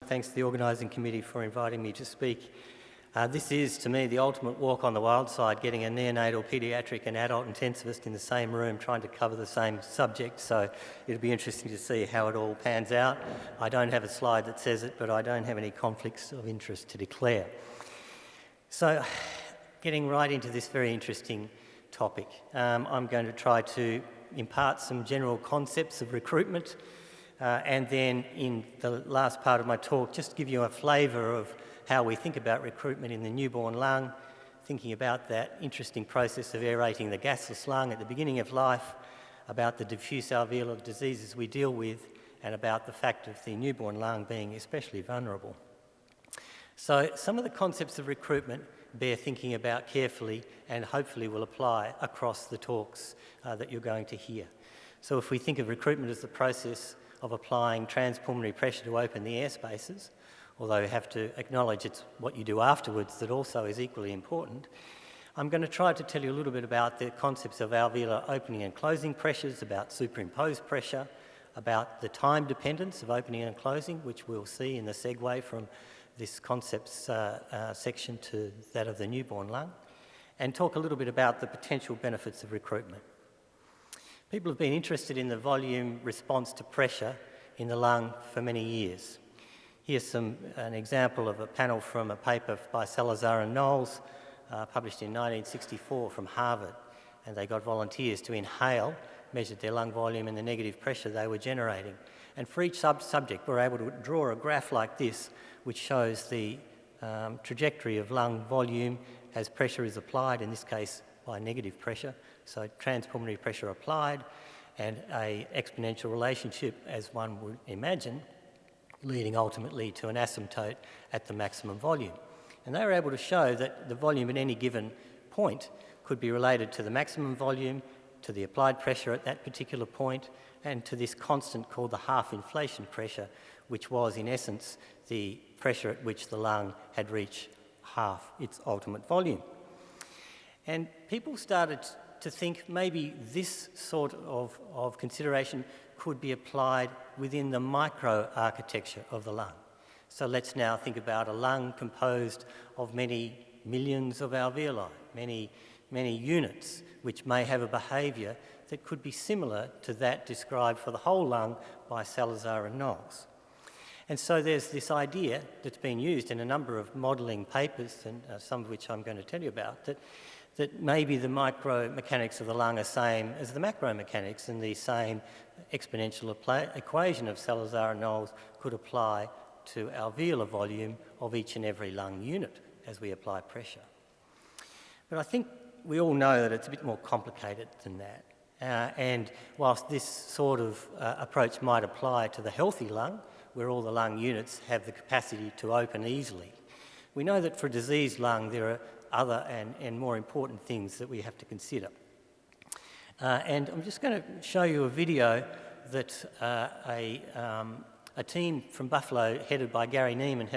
Thanks to the organising committee for inviting me to speak. This is, to me, the ultimate walk on the wild side, getting a neonatal, paediatric and adult intensivist in the same room trying to cover the same subject, so it'll be interesting to see how it all pans out. I don't have a slide that says it, but I don't have any conflicts of interest to declare. So, getting right into this very interesting topic, I'm going to try to impart some general concepts of recruitment, and then in the last part of my talk, just give you a flavour of how we think about recruitment in the newborn lung, thinking about that interesting process of aerating the gasless lung at the beginning of life, about the diffuse alveolar diseases we deal with, and about the fact of the newborn lung being especially vulnerable. So some of the concepts of recruitment bear thinking about carefully and hopefully will apply across the talks that you're going to hear. So if we think of recruitment as the process of applying transpulmonary pressure to open the air spaces, although you have to acknowledge it's what you do afterwards that also is equally important, I'm going to try to tell you a little bit about the concepts of alveolar opening and closing pressures, about superimposed pressure, about the time dependence of opening and closing, which we'll see in the segue from this concepts section to that of the newborn lung, and talk a little bit about the potential benefits of recruitment. People have been interested in the volume response to pressure in the lung for many years. Here's an example of a panel from a paper by Salazar and Knowles, published in 1964 from Harvard, and they got volunteers to inhale, measured their lung volume and the negative pressure they were generating. And for each subject, we're able to draw a graph like this, which shows the trajectory of lung volume as pressure is applied, in this case by negative pressure, so transpulmonary pressure applied, and an exponential relationship, as one would imagine, leading ultimately to an asymptote at the maximum volume. And they were able to show that the volume at any given point could be related to the maximum volume, to the applied pressure at that particular point, and to this constant called the half-inflation pressure, which was in essence the pressure at which the lung had reached half its ultimate volume. And people started to think maybe this sort of consideration could be applied within the microarchitecture of the lung. So let's now think about a lung composed of many millions of alveoli, many units, which may have a behaviour that could be similar to that described for the whole lung by Salazar and Knowles. And so there's this idea that's been used in a number of modelling papers, and some of which I'm going to tell you about, that maybe the micromechanics of the lung are same as the macromechanics, and the same exponential equation of Salazar and Knowles could apply to alveolar volume of each and every lung unit as we apply pressure. But I think we all know that it's a bit more complicated than that. And whilst this sort of approach might apply to the healthy lung, where all the lung units have the capacity to open easily, we know that for a diseased lung there are other and more important things that we have to consider. And I'm just going to show you a video that a team from Buffalo, headed by Gary Neiman,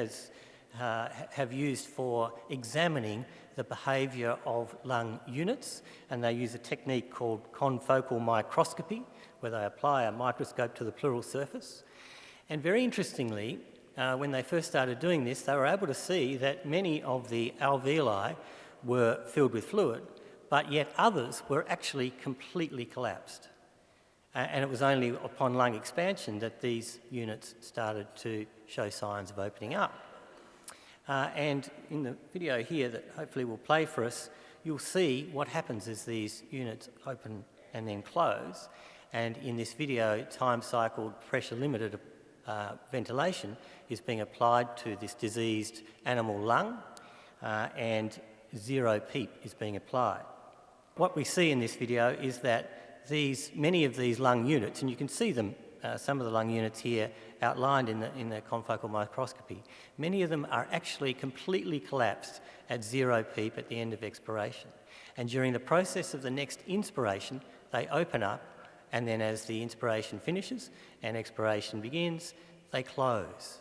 have used for examining the behaviour of lung units, and they use a technique called confocal microscopy, where they apply a microscope to the pleural surface. And very interestingly, when they first started doing this, they were able to see that many of the alveoli were filled with fluid, but yet others were actually completely collapsed. And it was only upon lung expansion that these units started to show signs of opening up. And in the video here that hopefully will play for us, you'll see what happens as these units open and then close. And in this video, time-cycled pressure-limited ventilation is being applied to this diseased animal lung, and zero PEEP is being applied. What we see in this video is that many of these lung units, and you can see them, some of the lung units here outlined in the confocal microscopy, many of them are actually completely collapsed at zero PEEP at the end of expiration. And during the process of the next inspiration, they open up, and then as the inspiration finishes and expiration begins, they close.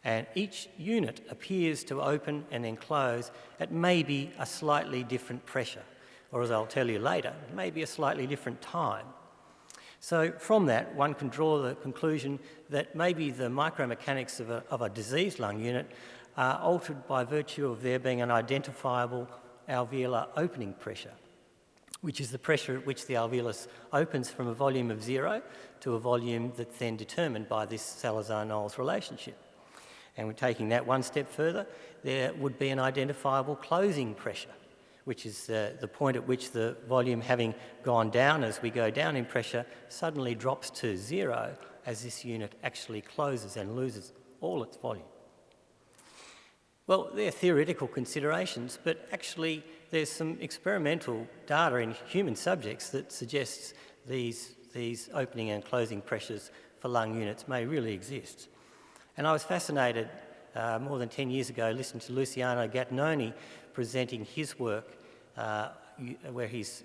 And each unit appears to open and then close at maybe a slightly different pressure, or as I'll tell you later, maybe a slightly different time. So from that, one can draw the conclusion that maybe the micromechanics of a diseased lung unit are altered by virtue of there being an identifiable alveolar opening pressure, which is the pressure at which the alveolus opens from a volume of 0 to a volume that's then determined by this Salazar-Knowles relationship. And we're taking that one step further, there would be an identifiable closing pressure, which is the point at which the volume, having gone down as we go down in pressure, suddenly drops to 0 as this unit actually closes and loses all its volume. Well, they're theoretical considerations, but actually there's some experimental data in human subjects that suggests these opening and closing pressures for lung units may really exist. And I was fascinated more than 10 years ago listening to Luciano Gattinoni presenting his work where he's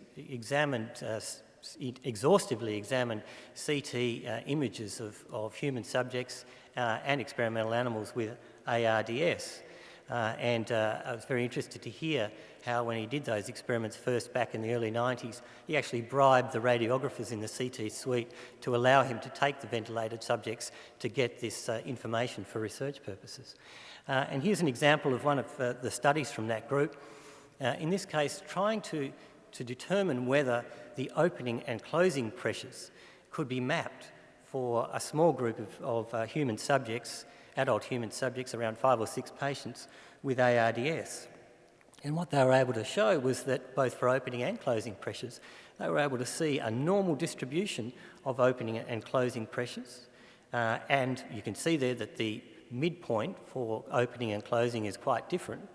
exhaustively examined CT images of human subjects and experimental animals with ARDS. I was very interested to hear how when he did those experiments first back in the early 90s, he actually bribed the radiographers in the CT suite to allow him to take the ventilated subjects to get this information for research purposes. And here's an example of one of the studies from that group. In this case, trying to determine whether the opening and closing pressures could be mapped for a small group of human subjects, adult human subjects, around 5 or 6 patients with ARDS. And what they were able to show was that both for opening and closing pressures, they were able to see a normal distribution of opening and closing pressures. And you can see there that the midpoint for opening and closing is quite different.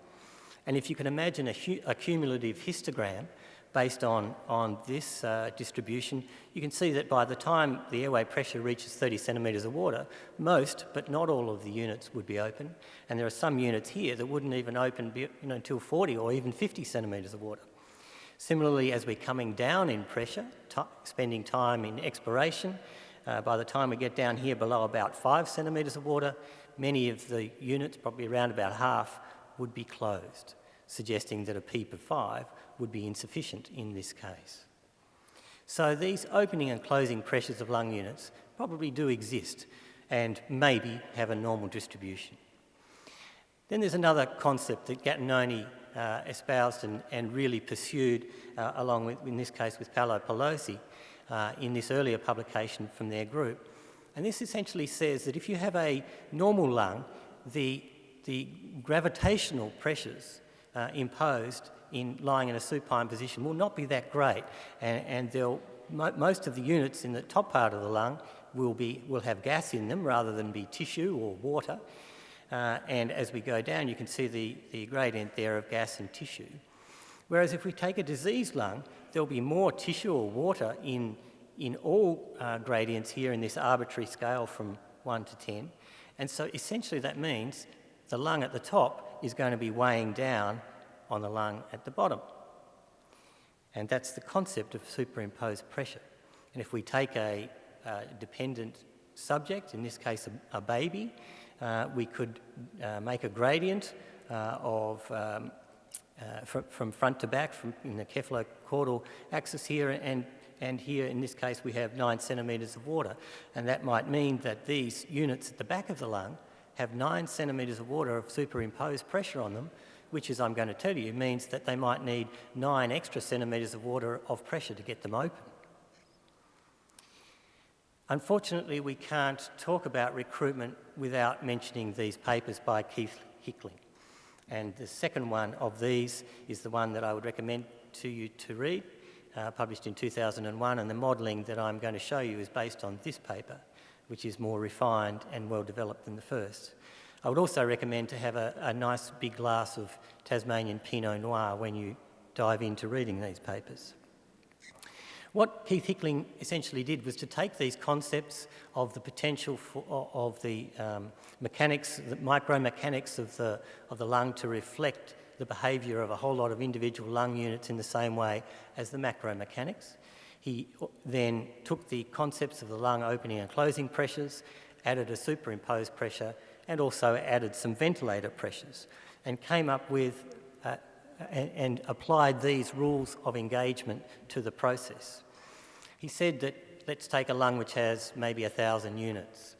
And if you can imagine a cumulative histogram based on this distribution, you can see that by the time the airway pressure reaches 30 centimetres of water, most, but not all of the units would be open. And there are some units here that wouldn't even open until 40 or even 50 centimetres of water. Similarly, as we're coming down in pressure, spending time in expiration, by the time we get down here below about 5 centimetres of water, many of the units, probably around about half, would be closed, suggesting that a PEEP of 5 would be insufficient in this case. So these opening and closing pressures of lung units probably do exist and maybe have a normal distribution. Then there's another concept that Gattinoni espoused and really pursued, along with, in this case, with Paolo Pelosi, in this earlier publication from their group. And this essentially says that if you have a normal lung, the gravitational pressures imposed in lying in a supine position will not be that great, and most of the units in the top part of the lung will have gas in them rather than be tissue or water. And as we go down, you can see the gradient there of gas and tissue. Whereas if we take a diseased lung, there'll be more tissue or water in all gradients here in this arbitrary scale from 1 to 10. And so essentially that means the lung at the top is going to be weighing down on the lung at the bottom. And that's the concept of superimposed pressure. And if we take a dependent subject, in this case a baby, we could make a gradient from front to back, in the cephalocaudal axis here, and here in this case we have 9 centimetres of water. And that might mean that these units at the back of the lung have 9 centimetres of water of superimposed pressure on them, which, as I'm going to tell you, means that they might need 9 extra centimetres of water of pressure to get them open. Unfortunately, we can't talk about recruitment without mentioning these papers by Keith Hickling. And the second one of these is the one that I would recommend to you to read, published in 2001, and the modelling that I'm going to show you is based on this paper, which is more refined and well developed than the first. I would also recommend to have a nice big glass of Tasmanian Pinot Noir when you dive into reading these papers. What Keith Hickling essentially did was to take these concepts of the potential of the mechanics, the micromechanics of the lung to reflect the behaviour of a whole lot of individual lung units in the same way as the macromechanics. He then took the concepts of the lung opening and closing pressures, added a superimposed pressure, and also added some ventilator pressures, and came up with and applied these rules of engagement to the process. He said that let's take a lung which has maybe 1,000 units.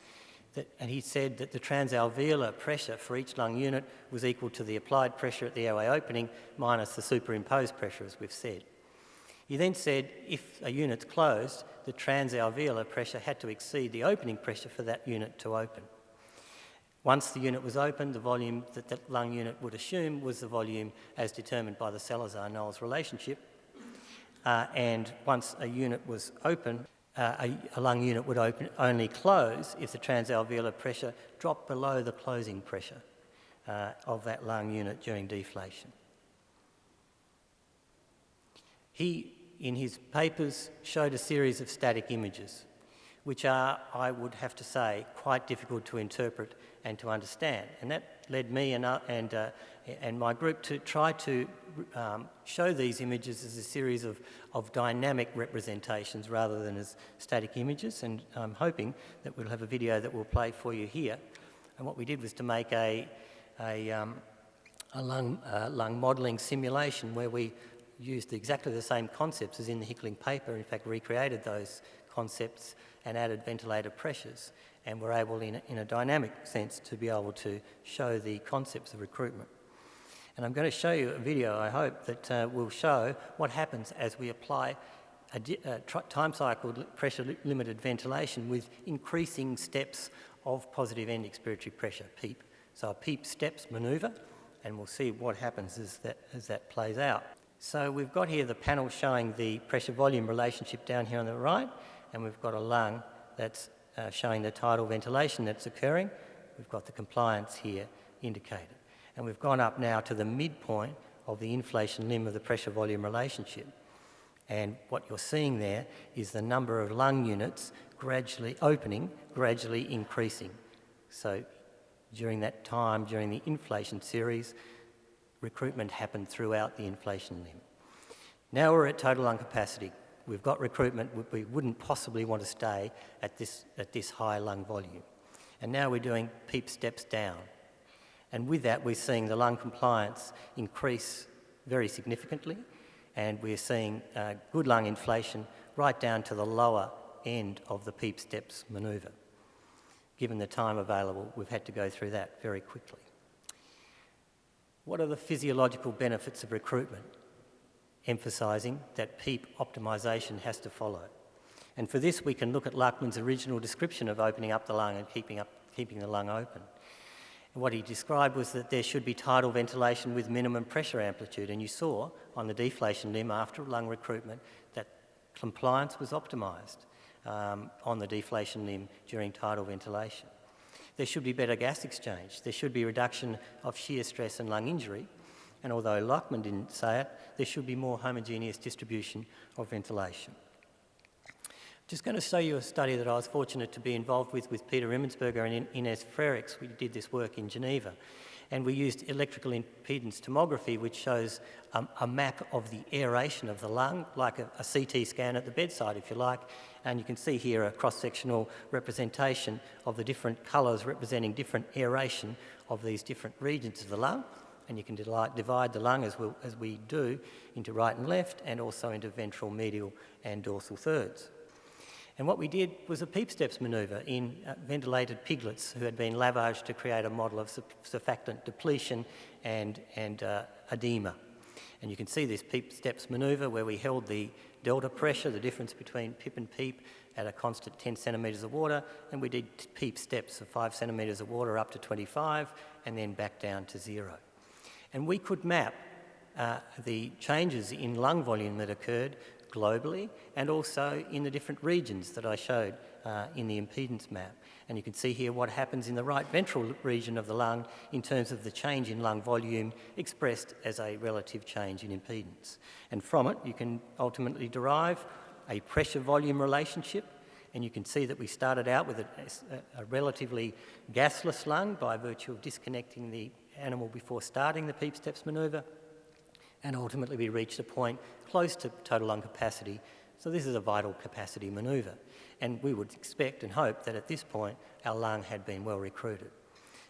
And he said that the transalveolar pressure for each lung unit was equal to the applied pressure at the airway opening minus the superimposed pressure, as we've said. He then said if a unit's closed, the transalveolar pressure had to exceed the opening pressure for that unit to open. Once the unit was open, the volume that that lung unit would assume was the volume as determined by the Salazar-Knowles relationship. And once a unit was open, a lung unit would only close if the transalveolar pressure dropped below the closing pressure of that lung unit during deflation. He, in his papers, showed a series of static images, which are, I would have to say, quite difficult to interpret and to understand. And that led me and my group to try to show these images as a series of dynamic representations rather than as static images. And I'm hoping that we'll have a video that we'll play for you here. And what we did was to make a lung modelling simulation where we used exactly the same concepts as in the Hickling paper, in fact recreated those concepts and added ventilator pressures, and were able in a dynamic sense to be able to show the concepts of recruitment. And I'm going to show you a video, I hope, that will show what happens as we apply time-cycled pressure-limited ventilation with increasing steps of positive end expiratory pressure, PEEP. So a PEEP steps manoeuvre, and we'll see what happens as that plays out. So we've got here the panel showing the pressure-volume relationship down here on the right, and we've got a lung that's showing the tidal ventilation that's occurring. We've got the compliance here indicated. And we've gone up now to the midpoint of the inflation limb of the pressure-volume relationship. And what you're seeing there is the number of lung units gradually opening, gradually increasing. So during that time, during the inflation series, recruitment happened throughout the inflation limb. Now we're at total lung capacity. We've got recruitment. We wouldn't possibly want to stay at this high lung volume. And now we're doing PEEP steps down. And with that, we're seeing the lung compliance increase very significantly, and we're seeing good lung inflation right down to the lower end of the PEEP steps manoeuvre. Given the time available, we've had to go through that very quickly. What are the physiological benefits of recruitment? Emphasising that PEEP optimisation has to follow. And for this, we can look at Lachman's original description of opening up the lung and keeping the lung open. And what he described was that there should be tidal ventilation with minimum pressure amplitude, and you saw on the deflation limb after lung recruitment that compliance was optimised on the deflation limb during tidal ventilation. There should be better gas exchange. There should be reduction of shear stress and lung injury. And although Lachman didn't say it, there should be more homogeneous distribution of ventilation. Just going to show you a study that I was fortunate to be involved with Peter Immensberger and Ines Frerix. We did this work in Geneva. And we used electrical impedance tomography, which shows a map of the aeration of the lung, like a CT scan at the bedside, if you like. And you can see here a cross-sectional representation of the different colours representing different aeration of these different regions of the lung. And you can divide the lung, as we do, into right and left, and also into ventral, medial and dorsal thirds. And what we did was a PEEP steps manoeuvre in ventilated piglets who had been lavaged to create a model of surfactant depletion and edema. And you can see this PEEP steps manoeuvre where we held the delta pressure, the difference between PIP and PEEP, at a constant 10 centimetres of water, and we did PEEP steps of 5 centimetres of water up to 25 and then back down to 0. And we could map the changes in lung volume that occurred globally and also in the different regions that I showed in the impedance map. And you can see here what happens in the right ventral region of the lung in terms of the change in lung volume expressed as a relative change in impedance. And from it, you can ultimately derive a pressure-volume relationship, and you can see that we started out with a relatively gasless lung by virtue of disconnecting the animal before starting the PEEP steps manoeuvre, and ultimately we reached a point close to total lung capacity. So this is a vital capacity manoeuvre, and we would expect and hope that at this point our lung had been well recruited.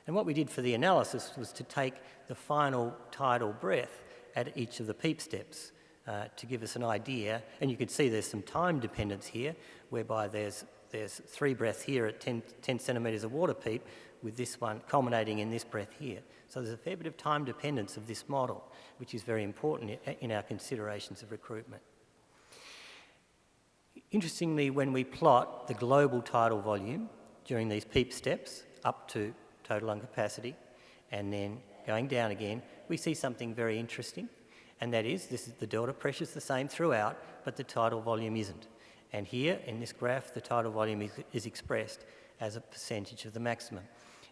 And what we did for the analysis was to take the final tidal breath at each of the PEEP steps to give us an idea. And you can see there's some time dependence here, whereby there's 3 breaths here at 10 centimetres of water peak, with this one culminating in this breath here. So there's a fair bit of time dependence of this model, which is very important in our considerations of recruitment. Interestingly, when we plot the global tidal volume during these PEEP steps up to total lung capacity and then going down again, we see something very interesting, and that is the delta pressure is the same throughout, but the tidal volume isn't. And here in this graph, the tidal volume is expressed as a percentage of the maximum.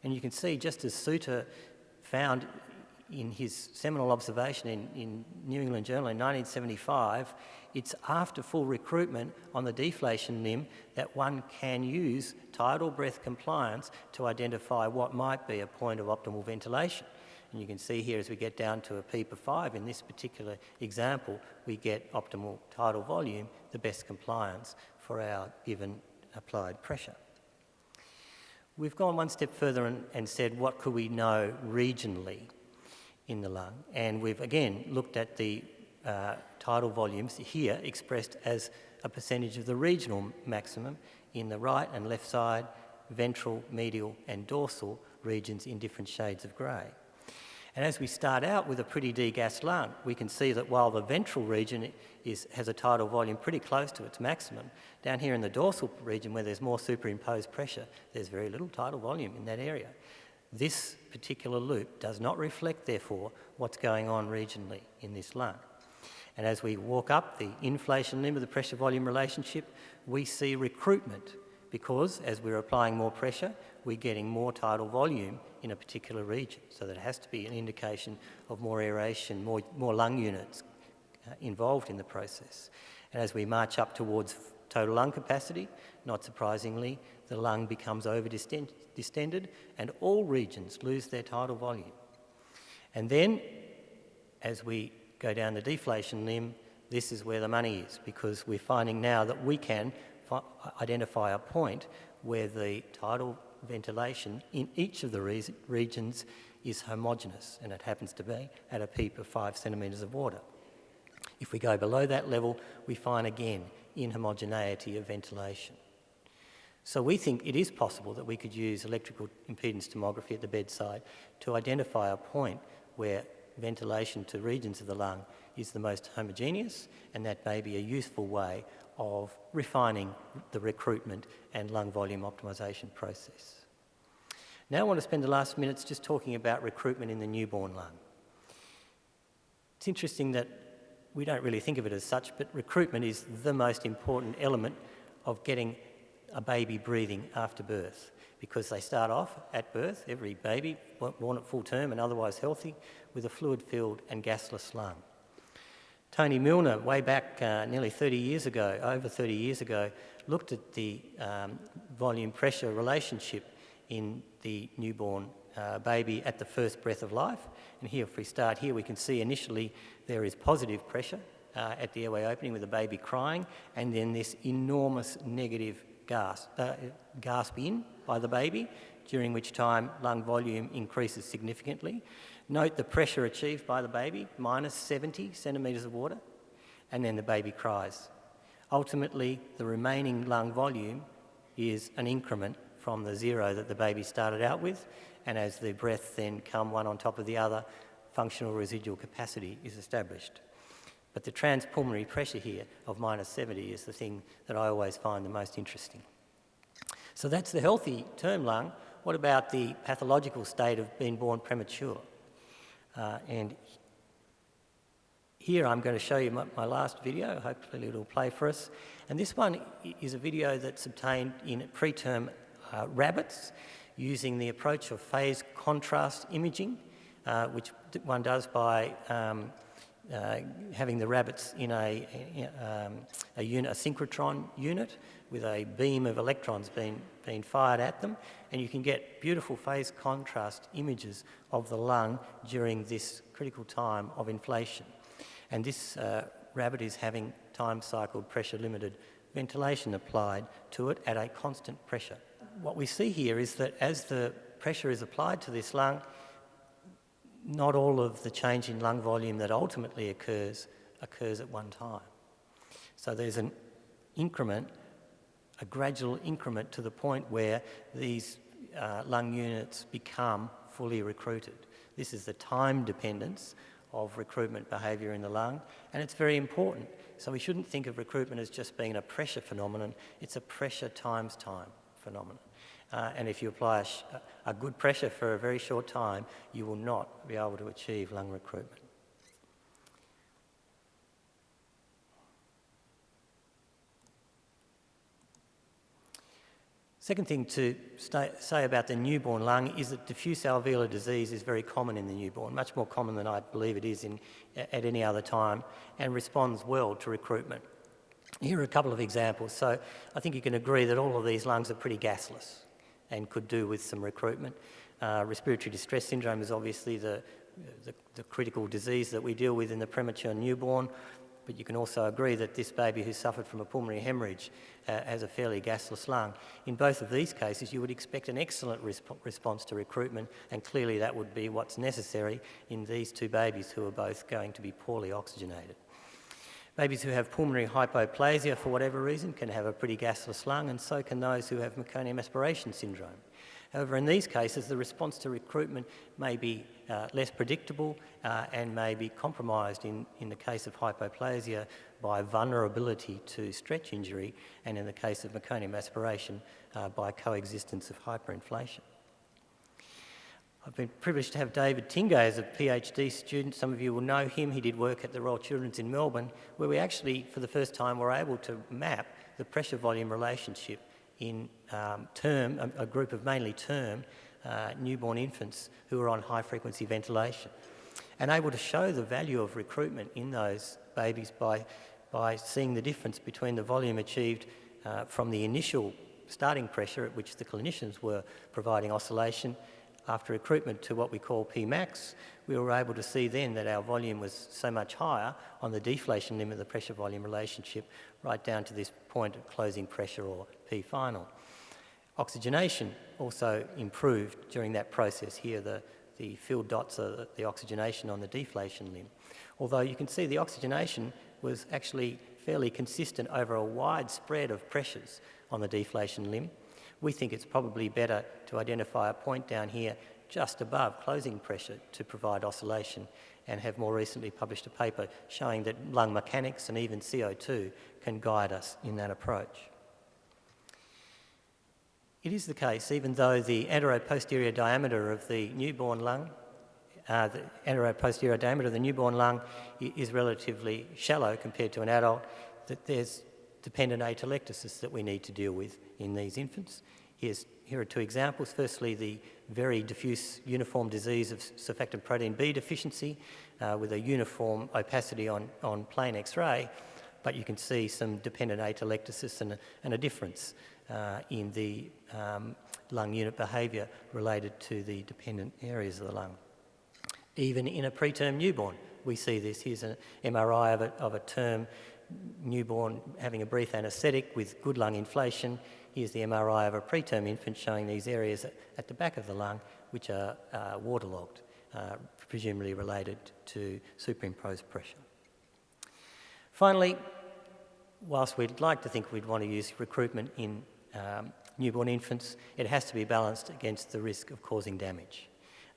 And you can see, just as Suter found in his seminal observation in New England Journal in 1975, it's after full recruitment on the deflation limb that one can use tidal breath compliance to identify what might be a point of optimal ventilation. And you can see here, as we get down to a PEEP of 5, in this particular example, we get optimal tidal volume, the best compliance for our given applied pressure. We've gone one step further and said, what could we know regionally in the lung? And we've again looked at the tidal volumes here expressed as a percentage of the regional maximum in the right and left side, ventral, medial and dorsal regions in different shades of grey. And as we start out with a pretty degassed lung, we can see that while the ventral region has a tidal volume pretty close to its maximum, down here in the dorsal region where there's more superimposed pressure, there's very little tidal volume in that area. This particular loop does not reflect, therefore, what's going on regionally in this lung. And as we walk up the inflation limb of the pressure-volume relationship, we see recruitment, because as we're applying more pressure, we're getting more tidal volume in a particular region. So that has to be an indication of more aeration, more lung units involved in the process. And as we march up towards total lung capacity, not surprisingly, the lung becomes over-distended and all regions lose their tidal volume. And then, as we go down the deflation limb, this is where the money is, because we're finding now that we can identify a point where the tidal ventilation in each of the regions is homogeneous, and it happens to be at a PEEP of 5 centimetres of water. If we go below that level, we find again inhomogeneity of ventilation. So we think it is possible that we could use electrical impedance tomography at the bedside to identify a point where ventilation to regions of the lung is the most homogeneous, and that may be a useful way of refining the recruitment and lung volume optimisation process. Now I want to spend the last minutes just talking about recruitment in the newborn lung. It's interesting that we don't really think of it as such, but recruitment is the most important element of getting a baby breathing after birth, because they start off at birth, every baby born at full term and otherwise healthy, with a fluid-filled and gasless lung. Tony Milner, way back nearly 30 years ago, over 30 years ago, looked at the volume-pressure relationship in the newborn baby at the first breath of life. And here, if we start here, we can see initially there is positive pressure at the airway opening with the baby crying, and then this enormous negative gasp in by the baby, during which time lung volume increases significantly. Note the pressure achieved by the baby, minus 70 centimetres of water, and then the baby cries. Ultimately, the remaining lung volume is an increment from the 0 that the baby started out with, and as the breaths then come one on top of the other, functional residual capacity is established. But the transpulmonary pressure here of minus 70 is the thing that I always find the most interesting. So that's the healthy term lung. What about the pathological state of being born premature? And here I'm going to show you my last video. Hopefully it'll play for us. And this one is a video that's obtained in preterm rabbits using the approach of phase contrast imaging, which one does by having the rabbits in a synchrotron unit with a beam of electrons being fired at them, and you can get beautiful phase contrast images of the lung during this critical time of inflation. And this rabbit is having time-cycled pressure-limited ventilation applied to it at a constant pressure. What we see here is that as the pressure is applied to this lung, not all of the change in lung volume that ultimately occurs occurs at one time. So there's an increment, a gradual increment to the point where these lung units become fully recruited. This is the time dependence of recruitment behaviour in the lung, and it's very important. So we shouldn't think of recruitment as just being a pressure phenomenon. It's a pressure times time phenomenon. And if you apply a good pressure for a very short time, you will not be able to achieve lung recruitment. Second thing to say about the newborn lung is that diffuse alveolar disease is very common in the newborn, much more common than I believe it is at any other time, and responds well to recruitment. Here are a couple of examples. So I think you can agree that all of these lungs are pretty gasless and could do with some recruitment. Respiratory distress syndrome is obviously the critical disease that we deal with in the premature newborn. But you can also agree that this baby who suffered from a pulmonary hemorrhage has a fairly gasless lung. In both of these cases, you would expect an excellent response to recruitment, and clearly that would be what's necessary in these two babies who are both going to be poorly oxygenated. Babies who have pulmonary hypoplasia for whatever reason can have a pretty gasless lung, and so can those who have meconium aspiration syndrome. However, in these cases, the response to recruitment may be less predictable and may be compromised in the case of hypoplasia by vulnerability to stretch injury, and in the case of meconium aspiration by coexistence of hyperinflation. I've been privileged to have David Tingay as a PhD student. Some of you will know him. He did work at the Royal Children's in Melbourne, where we actually, for the first time, were able to map the pressure-volume relationship in a group of mainly term newborn infants who were on high-frequency ventilation, and able to show the value of recruitment in those babies by seeing the difference between the volume achieved from the initial starting pressure at which the clinicians were providing oscillation after recruitment to what we call Pmax. We were able to see then that our volume was so much higher on the deflation limit of the pressure-volume relationship right down to this point of closing pressure, or P final. Oxygenation also improved during that process. Here the filled dots are the oxygenation on the deflation limb. Although you can see the oxygenation was actually fairly consistent over a wide spread of pressures on the deflation limb. We think it's probably better to identify a point down here just above closing pressure to provide oscillation, and have more recently published a paper showing that lung mechanics and even CO2 can guide us in that approach. It is the case, even though the anteroposterior diameter of the newborn lung, is relatively shallow compared to an adult, that there's dependent atelectasis that we need to deal with in these infants. Here are two examples. Firstly, the very diffuse uniform disease of surfactant protein B deficiency with a uniform opacity on plain X-ray, but you can see some dependent atelectasis and a difference in the lung unit behaviour related to the dependent areas of the lung. Even in a preterm newborn, we see this. Here's an MRI of a term newborn having a brief anaesthetic with good lung inflation. Here's the MRI of a preterm infant showing these areas at the back of the lung which are waterlogged, presumably related to superimposed pressure. Finally, whilst we'd like to think we'd want to use recruitment in newborn infants, it has to be balanced against the risk of causing damage.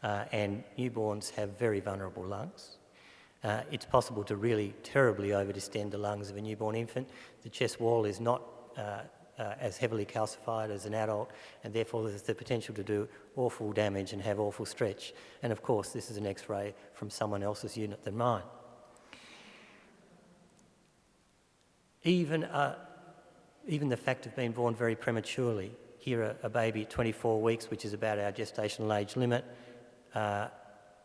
And newborns have very vulnerable lungs. It's possible to really terribly over-distend the lungs of a newborn infant. The chest wall is not as heavily calcified as an adult, and therefore there's the potential to do awful damage and have awful stretch. And of course, this is an X-ray from someone else's unit than mine. Even the fact of being born very prematurely, here a baby at 24 weeks, which is about our gestational age limit,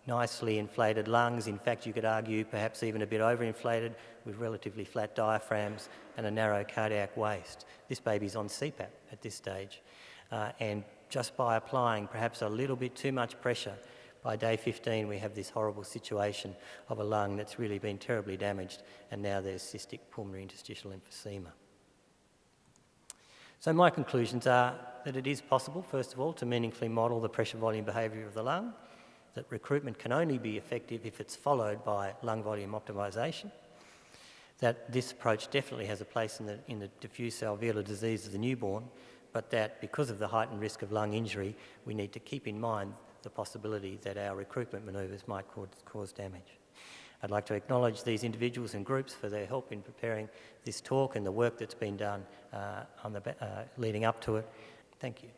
nicely inflated lungs. In fact, you could argue perhaps even a bit overinflated, with relatively flat diaphragms and a narrow cardiac waist. This baby's on CPAP at this stage. And just by applying perhaps a little bit too much pressure, by day 15 we have this horrible situation of a lung that's really been terribly damaged, and now there's cystic pulmonary interstitial emphysema. So my conclusions are that it is possible, first of all, to meaningfully model the pressure-volume behaviour of the lung, that recruitment can only be effective if it's followed by lung volume optimisation, that this approach definitely has a place in the diffuse alveolar disease of the newborn, but that because of the heightened risk of lung injury, we need to keep in mind the possibility that our recruitment manoeuvres might cause damage. I'd like to acknowledge these individuals and groups for their help in preparing this talk and the work that's been done leading up to it. Thank you.